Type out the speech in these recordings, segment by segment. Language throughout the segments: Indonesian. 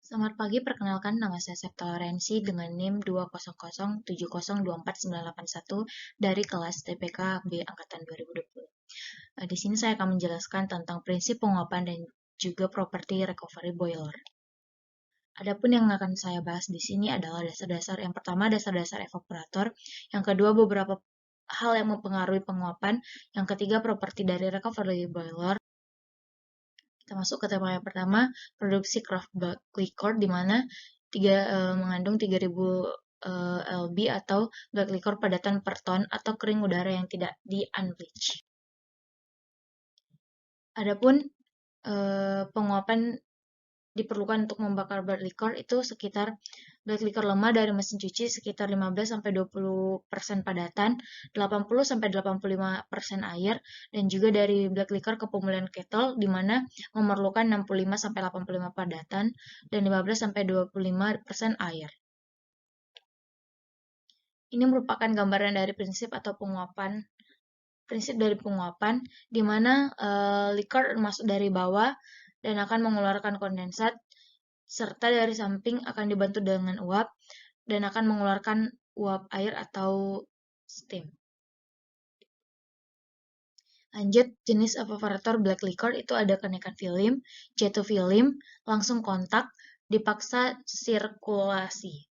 Selamat pagi, perkenalkan nama saya Septa Lorenzi dengan NIM 200702491 dari kelas TPK B Angkatan 2020. Di sini saya akan menjelaskan tentang prinsip penguapan dan juga property recovery boiler. Adapun yang akan saya bahas di sini adalah dasar-dasar. Yang pertama, dasar-dasar evaporator. Yang kedua, beberapa hal yang mempengaruhi penguapan. Yang ketiga, properti dari recovery boiler. Kita masuk ke tema yang pertama, produksi craft black liquor, di mana mengandung 3000 lb atau black liquor padatan per ton atau kering udara yang tidak di unbleached. Adapun penguapan diperlukan untuk membakar black liquor itu sekitar black liquor lemah dari mesin cuci sekitar 15-20% padatan, 80-85% air, dan juga dari black liquor ke pemulihan kettle di mana memerlukan 65-85 padatan dan 15-25% air. Ini merupakan gambaran dari prinsip atau penguapan. Prinsip dari penguapan di mana liquor masuk dari bawah dan akan mengeluarkan kondensat, serta dari samping akan dibantu dengan uap dan akan mengeluarkan uap air atau steam. Lanjut, jenis evaporator black liquor itu ada kenaikan film, jatuh film, langsung kontak, dipaksa sirkulasi.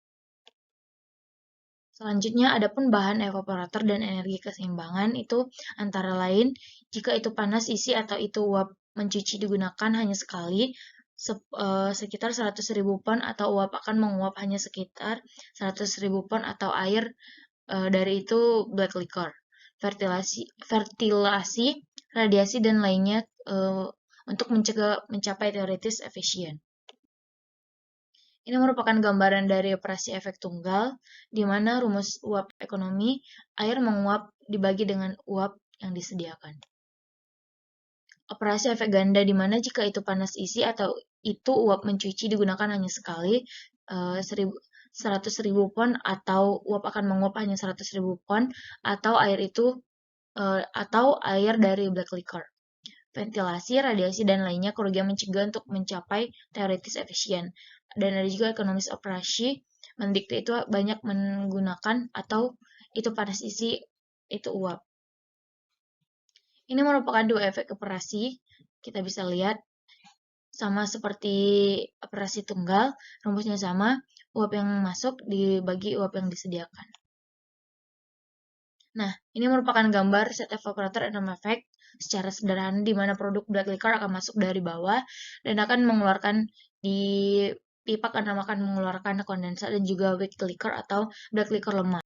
Selanjutnya, adapun bahan evaporator dan energi keseimbangan itu antara lain, jika itu panas isi atau itu uap mencuci digunakan hanya sekali, sekitar 100.000 pon atau uap akan menguap hanya sekitar 100.000 pon atau air dari itu black liquor. Vertilasi, radiasi, dan lainnya untuk mencapai teoritis efisien. Ini merupakan gambaran dari operasi efek tunggal, di mana rumus uap ekonomi, air menguap dibagi dengan uap yang disediakan. Operasi efek ganda, di mana jika itu panas isi atau itu uap mencuci digunakan hanya sekali, 100.000 pon atau uap akan menguap hanya 100.000 pon atau air dari black liquor. Ventilasi, radiasi, dan lainnya kerugian mencegah untuk mencapai teoritis efisien. Dan ada juga ekonomis operasi, mendikte itu banyak menggunakan atau itu panas isi, itu uap. Ini merupakan dua efek operasi, kita bisa lihat sama seperti operasi tunggal, rumusnya sama, uap yang masuk dibagi uap yang disediakan. Nah, ini merupakan gambar set evaporator and effect secara sederhana di mana produk black liquor akan masuk dari bawah dan akan mengeluarkan di pipa karena akan mengeluarkan kondensat dan juga weak liquor atau black liquor lemah.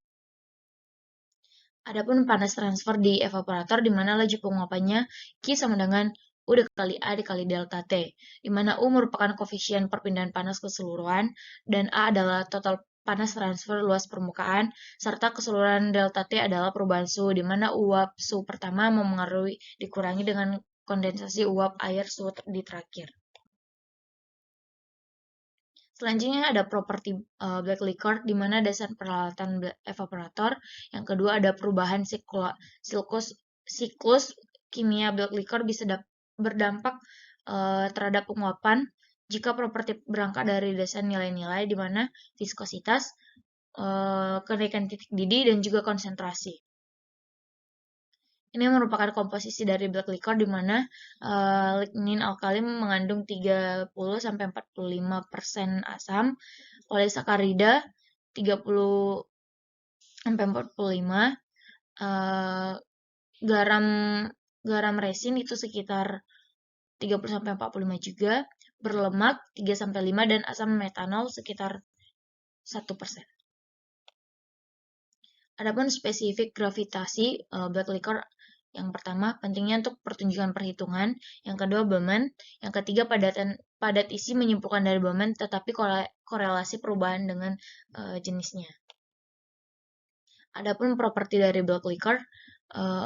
Adapun panas transfer di evaporator di mana laju penguapannya Q sama dengan U dikali A dikali delta T, di mana U merupakan koefisien perpindahan panas keseluruhan dan A adalah total panas transfer luas permukaan, serta keseluruhan delta T adalah perubahan suhu, di mana uap suhu pertama memengaruhi dikurangi dengan kondensasi uap air suhu di terakhir. Selanjutnya ada properti black liquor, di mana dasar peralatan evaporator. Yang kedua ada perubahan siklus kimia black liquor bisa berdampak terhadap penguapan jika properti berangkat dari dasar nilai-nilai di mana viskositas, kenaikan titik didih, dan juga konsentrasi. Ini merupakan komposisi dari black liquor di mana lignin alkali mengandung 30-45% asam, polisakarida 30-45, garam resin itu sekitar 30-45 juga, berlemak 3-5 dan asam metanol sekitar 1%. Adapun spesifik gravitasi black liquor, yang pertama pentingnya untuk pertunjukan perhitungan, yang kedua Bowman, yang ketiga padat isi menyimpulkan dari Bowman tetapi korelasi perubahan dengan jenisnya. Adapun properti dari black liquor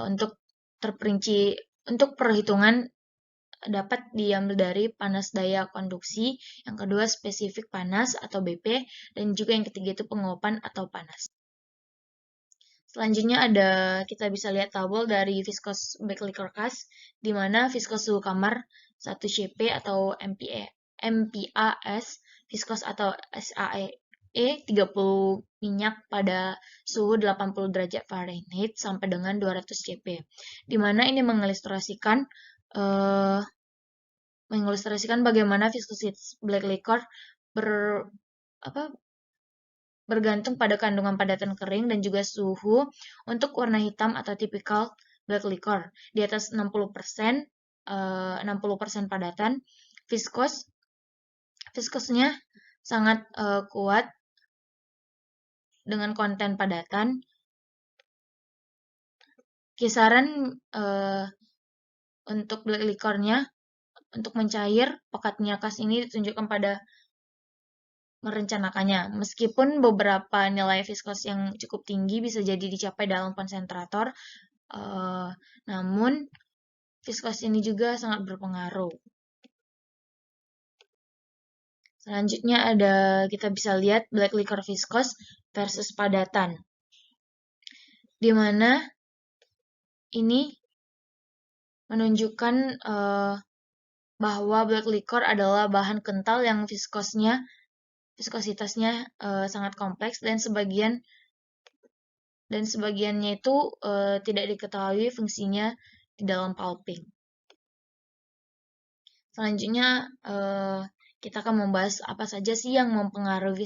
untuk terperinci untuk perhitungan dapat diambil dari panas daya konduksi, yang kedua spesifik panas atau BP, dan juga yang ketiga itu penguapan atau panas. Selanjutnya kita bisa lihat tabel dari viscous black liquor cast, di mana viscous suhu kamar 1 CP atau MPAS, viskos atau SAE 30 minyak pada suhu 80 derajat Fahrenheit sampai dengan 200 CP. Di mana ini mengilustrasikan bagaimana viskositas black liquor bergantung pada kandungan padatan kering dan juga suhu untuk warna hitam atau tipikal black liquor. Di atas 60%, 60% padatan, viskosnya sangat kuat dengan konten padatan. Kisaran untuk black liquornya untuk mencair, pekatnya kas ini ditunjukkan pada merencanakannya. Meskipun beberapa nilai viskos yang cukup tinggi bisa jadi dicapai dalam konsentrator, namun viskos ini juga sangat berpengaruh. Selanjutnya kita bisa lihat black liquor viskos versus padatan. Di mana ini menunjukkan bahwa black liquor adalah bahan kental yang viskositasnya sangat kompleks dan sebagiannya itu tidak diketahui fungsinya di dalam pulping. Selanjutnya kita akan membahas apa saja sih yang mempengaruhi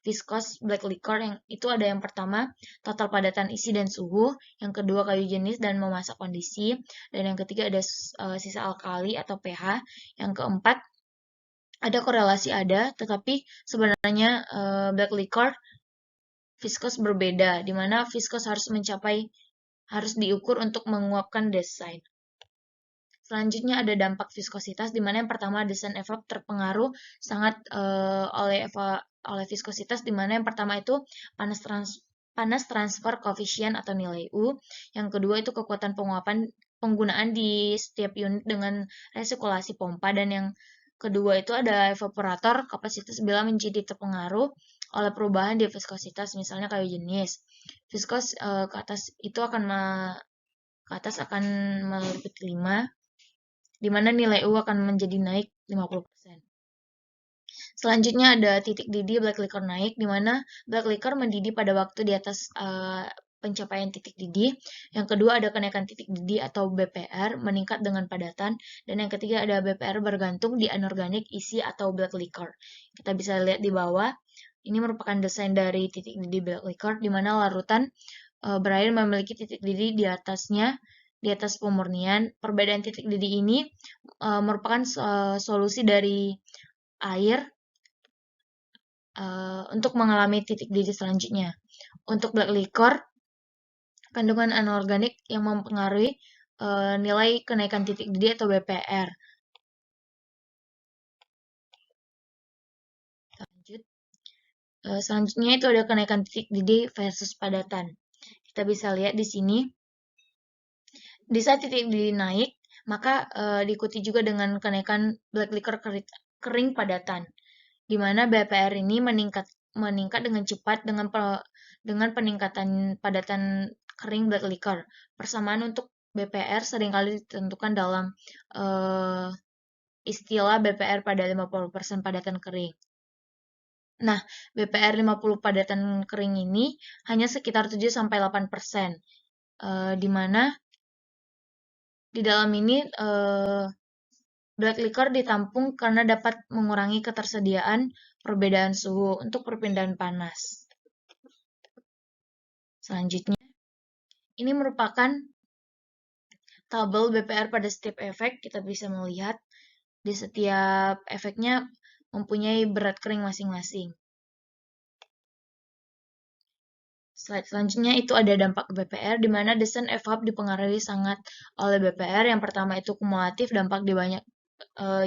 viskos black liquor. Yang itu ada yang pertama, total padatan isi dan suhu, yang kedua kayu jenis dan memasak kondisi, dan yang ketiga ada sisa alkali atau pH, yang keempat ada korelasi tetapi sebenarnya black liquor viskos berbeda, di mana viskos harus diukur untuk menguapkan desain. Selanjutnya ada dampak viskositas, di mana yang pertama desain evap terpengaruh sangat oleh viskositas, di mana yang pertama itu panas transfer koefisien atau nilai U, yang kedua itu kekuatan penggunaan di setiap unit dengan resirkulasi pompa, dan yang kedua itu ada evaporator kapasitas bila menjadi terpengaruh oleh perubahan di viskositas, misalnya kayu jenis. Viskos ke atas akan meliputi 5, di mana nilai U akan menjadi naik 50%. Selanjutnya ada titik didih black liquor naik, di mana black liquor mendidih pada waktu di atas pencapaian titik didih. Yang kedua ada kenaikan titik didih atau BPR meningkat dengan padatan, dan yang ketiga ada BPR bergantung di anorganik isi atau black liquor. Kita bisa lihat di bawah, ini merupakan desain dari titik didih black liquor, di mana larutan berair memiliki titik didih di atas pemurnian. Perbedaan titik didih ini merupakan solusi dari air untuk mengalami titik didih selanjutnya. Untuk black liquor, kandungan anorganik yang mempengaruhi nilai kenaikan titik didih atau BPR. Selanjutnya itu ada kenaikan titik didih versus padatan. Kita bisa lihat di sini. Di saat titik didih naik, maka diikuti juga dengan kenaikan black liquor kering padatan, di mana BPR ini meningkat dengan cepat dengan peningkatan padatan kering black liquor. Persamaan untuk BPR seringkali ditentukan dalam istilah BPR pada 50% padatan kering. Nah, BPR 50 padatan kering ini hanya sekitar 7-8%, di mana di dalam ini black liquor ditampung karena dapat mengurangi ketersediaan perbedaan suhu untuk perpindahan panas. Selanjutnya, ini merupakan tabel BPR pada setiap efek. Kita bisa melihat di setiap efeknya mempunyai berat kering masing-masing. Slide selanjutnya itu ada dampak BPR, di mana desain evap dipengaruhi sangat oleh BPR. Yang pertama itu kumulatif, dampak di banyak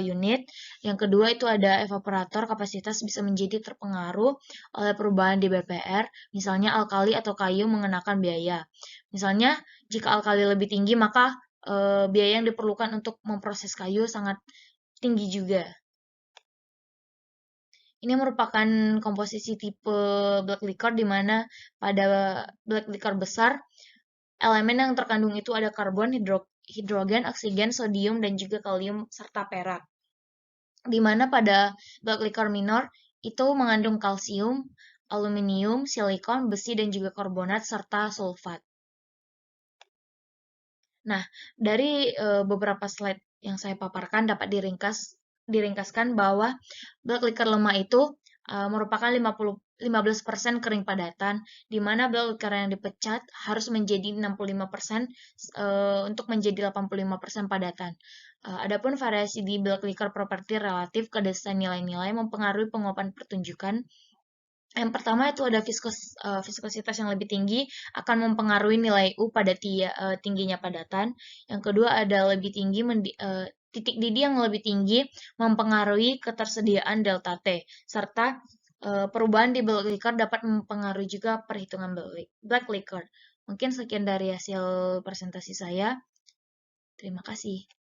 unit. Yang kedua itu ada evaporator, kapasitas bisa menjadi terpengaruh oleh perubahan di BPR. Misalnya alkali atau kayu mengenakan biaya. Misalnya jika alkali lebih tinggi, maka biaya yang diperlukan untuk memproses kayu sangat tinggi juga. Ini merupakan komposisi tipe black liquor, di mana pada black liquor besar, elemen yang terkandung itu ada karbon, hidrogen, oksigen, sodium, dan juga kalium, serta perak. di mana pada blood liquor minor itu mengandung kalsium, aluminium, silikon, besi, dan juga karbonat, serta sulfat. Nah, dari beberapa slide yang saya paparkan dapat diringkaskan bahwa blood liquor lemah itu merupakan 15% kering padatan, di mana blood liquor yang dipecat harus menjadi 65% untuk menjadi 85% padatan. Adapun variasi di blood liquor property relatif ke desain nilai-nilai mempengaruhi penguapan pertunjukan. Yang pertama itu ada viskositas yang lebih tinggi akan mempengaruhi nilai U pada tingginya padatan. Yang kedua ada lebih tinggi titik didih yang lebih tinggi mempengaruhi ketersediaan delta T, serta perubahan di black liquor dapat mempengaruhi juga perhitungan black liquor. Mungkin sekian dari hasil presentasi saya. Terima kasih.